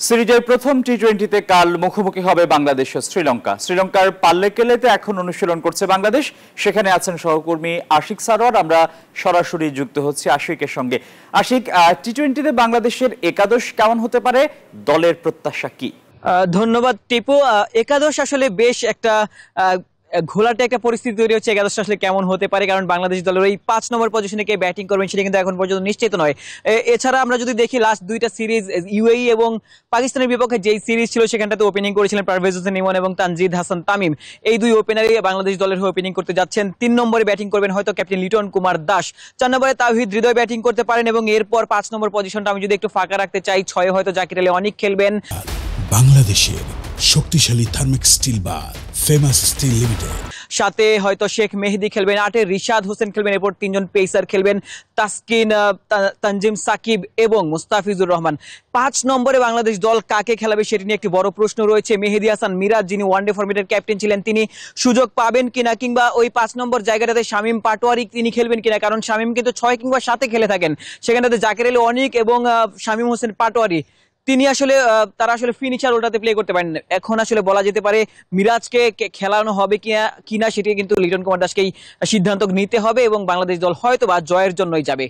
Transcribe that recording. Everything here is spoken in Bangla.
সিরিজের প্রথম টি-20তে কাল মুখোমুখি হবে বাংলাদেশ ও শ্রীলঙ্কা। শ্রীলঙ্কার পাল্লেকেলেতে এখন অনুশীলন করছে বাংলাদেশ। সেখানে আছেন সহকর্মী আশিক সারোয়ার। আমরা সরাসরি যুক্ত হচ্ছি আশিকের সঙ্গে। আশিক, টি-20তে বাংলাদেশের একাদশ কেমন হতে পারে? দলের প্রত্যাশা কি? ধন্যবাদ টিপু। একাদশ আসলে বেশ একটা ঘোলাটে একটা পরিস্থিতি তৈরি হচ্ছে। একাদশটা আসলে কেমন হতে পারে, কারণ বাংলাদেশ দলের এই 5 নম্বর পজিশনে কে ব্যাটিং করবেন সেটা কিন্তু এখন পর্যন্ত নিশ্চিত নয়। এছাড়া আমরা যদি দেখি লাস্ট দুইটা সিরিজ ইউএই এবং পাকিস্তানের বিপক্ষে যেই সিরিজ ছিল সেখানটাতে ওপেনিং করেছিলেন পারভেজ হোসেন ইমন এবং তানজিদ হাসান তামিম। এই দুই ওপেনারই বাংলাদেশ দলের হয়ে ওপেনিং করতে যাচ্ছেন। 3 নম্বরে ব্যাটিং করবেন হয়তো ক্যাপ্টেন লিটন কুমার দাস, 4 নম্বরে তাওহিদ হৃদয় ব্যাটিং করতে পারেন এবং এরপর 5 নম্বর পজিশনটা আমি যদি একটু ফাঁকা রাখতে চাই, 6 হয়তো জাকির আলী অনেক খেলবেন। বাংলাদেশের শক্তিশালী থার্মিক স্টিল বার ফেমাস স্টিল লিমিটেড, 7 হয়তো শেখ মেহেদী খেলবেন, 8 রিশাদ হোসেন খেলবেন, এরপর 3 জন পেসার খেলবেন তাসকিন, তানজিম সাকিব এবং মুস্তাফিজুর রহমান। 5 নম্বরে বাংলাদেশ দল কাকে খেলাবে সেটি নিয়ে একটি বড় প্রশ্ন রয়েছে। মেহেদী হাসান মিরাজ, যিনি ওয়ানডে ফরম্যাটের ক্যাপ্টেন ছিলেন, তিনি সুযোগ পাবেন কিনা, কিংবা ওই 5 নম্বর জায়গাটাতে শামীম পাটোয়ারি তিনি খেলবেন কিনা, কারণ শামীম কিন্তু 6 কিংবা 7 খেলে থাকেন। সেখানটাতে জাকির আলী অনিক এবং শামীম হোসেন পাটোয়ারি তিনি আসলে তারা আসলে ফিনিশার ওটাতে প্লে করতে পারেন। এখন আসলে বলা যেতে পারে মিরাজকে খেলানো হবে কিনা সেটি কিন্তু লিটন কুমার দাসকেই সিদ্ধান্ত নিতে হবে এবং বাংলাদেশ দল হয়তো বা জয়ের জন্যই যাবে।